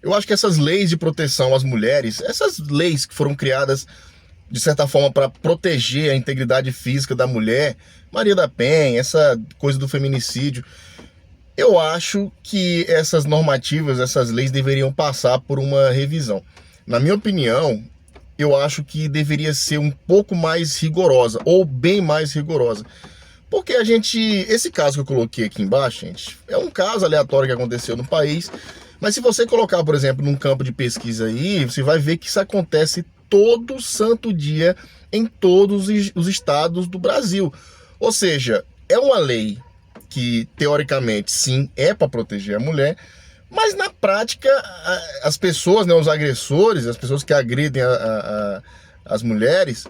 Eu acho que essas leis de proteção às mulheres, essas leis que foram criadas de certa forma para proteger a integridade física da mulher, Maria da Penha, essa coisa do feminicídio, eu acho que essas normativas, essas leis deveriam passar por uma revisão. Na minha opinião, eu acho que deveria ser um pouco mais rigorosa, ou bem mais rigorosa. Porque esse caso que eu coloquei aqui embaixo, gente, é um caso aleatório que aconteceu no país, mas se você colocar, por exemplo, num campo de pesquisa aí, você vai ver que isso acontece todo santo dia em todos os estados do Brasil. Ou seja, é uma lei que, teoricamente, sim, é para proteger a mulher, mas na prática, as pessoas, né, os agressores, as pessoas que agredem as mulheres,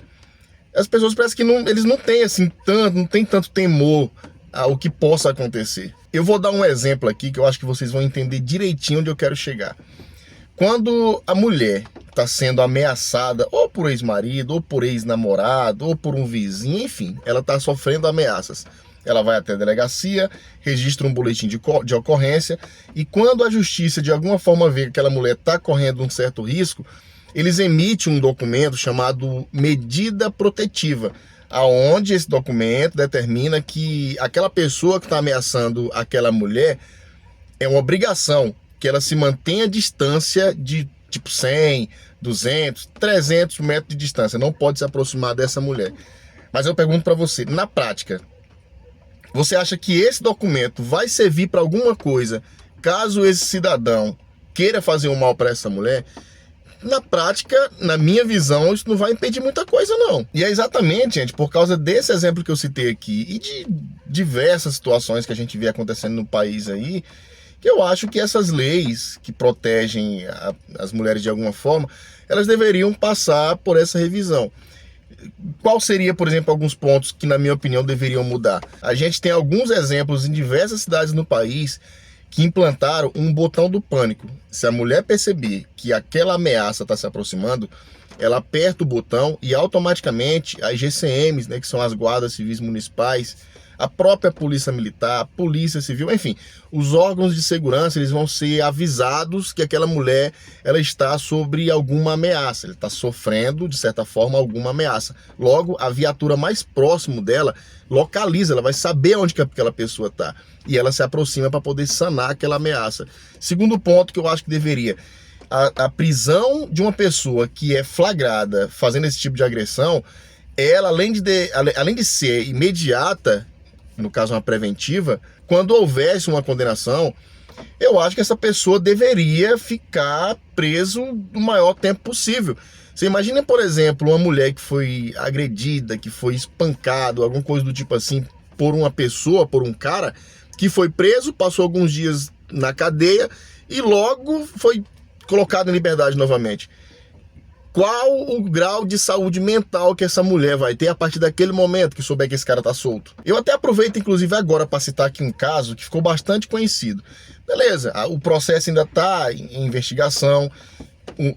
as pessoas parecem que eles não têm assim não tem tanto temor ao que possa acontecer. Eu vou dar um exemplo aqui que eu acho que vocês vão entender direitinho onde eu quero chegar. Quando a mulher está sendo ameaçada ou por ex-marido, ou por ex-namorado, ou por um vizinho, enfim, ela está sofrendo ameaças. Ela vai até a delegacia, registra um boletim de ocorrência, e quando a justiça de alguma forma vê que aquela mulher está correndo um certo risco, eles emitem um documento chamado medida protetiva, aonde esse documento determina que aquela pessoa que está ameaçando aquela mulher é uma obrigação que ela se mantenha a distância de tipo 100, 200, 300 metros de distância, não pode se aproximar dessa mulher. Mas eu pergunto para você, na prática, você acha que esse documento vai servir para alguma coisa caso esse cidadão queira fazer um mal para essa mulher? Na prática, na minha visão, isso não vai impedir muita coisa, não. E é exatamente, gente, por causa desse exemplo que eu citei aqui e de diversas situações que a gente vê acontecendo no país aí, que eu acho que essas leis que protegem as mulheres de alguma forma, elas deveriam passar por essa revisão. Qual seria, por exemplo, alguns pontos que, na minha opinião, deveriam mudar? A gente tem alguns exemplos em diversas cidades no país que implantaram um botão do pânico. Se a mulher perceber que aquela ameaça está se aproximando, ela aperta o botão e automaticamente as GCMs, né, que são as guardas civis municipais, a própria polícia militar, a polícia civil, enfim, os órgãos de segurança, eles vão ser avisados que aquela mulher, ela está sobre alguma ameaça, ela está sofrendo, de certa forma, alguma ameaça. Logo, a viatura mais próximo dela localiza, ela vai saber onde que aquela pessoa está e ela se aproxima para poder sanar aquela ameaça. Segundo ponto que eu acho que deveria, a prisão de uma pessoa que é flagrada fazendo esse tipo de agressão, ela, além de ser imediata, no caso uma preventiva, quando houvesse uma condenação, eu acho que essa pessoa deveria ficar preso o maior tempo possível. Você imagina, por exemplo, uma mulher que foi agredida, que foi espancada, alguma coisa do tipo assim, por uma pessoa, por um cara, que foi preso, passou alguns dias na cadeia e logo foi colocado em liberdade novamente. Qual o grau de saúde mental que essa mulher vai ter a partir daquele momento que souber que esse cara tá solto? Eu até aproveito, inclusive, agora para citar aqui um caso que ficou bastante conhecido. Beleza, o processo ainda está em investigação.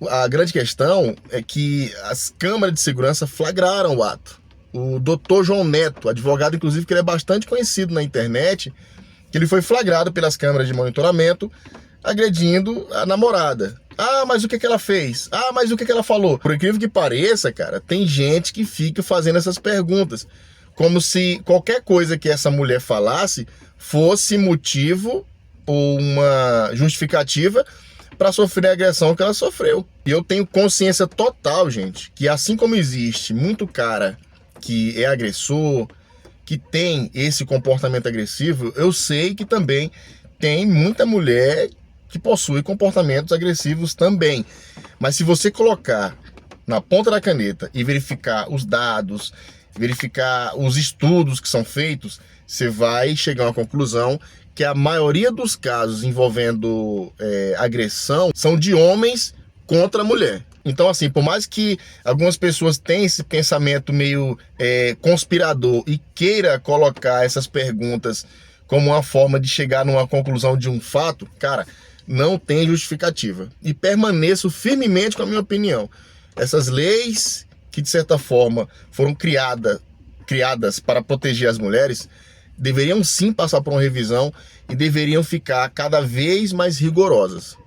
A grande questão é que as câmaras de segurança flagraram o ato. O Dr. João Neto, advogado, inclusive, que ele é bastante conhecido na internet, que ele foi flagrado pelas câmeras de monitoramento agredindo a namorada. Ah, mas o que ela fez? Ah, mas o que ela falou? Por incrível que pareça, cara, tem gente que fica fazendo essas perguntas, como se qualquer coisa que essa mulher falasse fosse motivo ou uma justificativa para sofrer a agressão que ela sofreu. E eu tenho consciência total, gente, que assim como existe muito cara que é agressor, que tem esse comportamento agressivo, eu sei que também tem muita mulher que possui comportamentos agressivos também. Mas se você colocar na ponta da caneta e verificar os dados, verificar os estudos que são feitos, você vai chegar a uma conclusão que a maioria dos casos envolvendo agressão são de homens contra a mulher. Então, assim, por mais que algumas pessoas tenham esse pensamento meio conspirador e queira colocar essas perguntas como uma forma de chegar numa conclusão de um fato, cara, não tem justificativa. E permaneço firmemente com a minha opinião. Essas leis que, de certa forma, foram criadas para proteger as mulheres, deveriam sim passar por uma revisão e deveriam ficar cada vez mais rigorosas.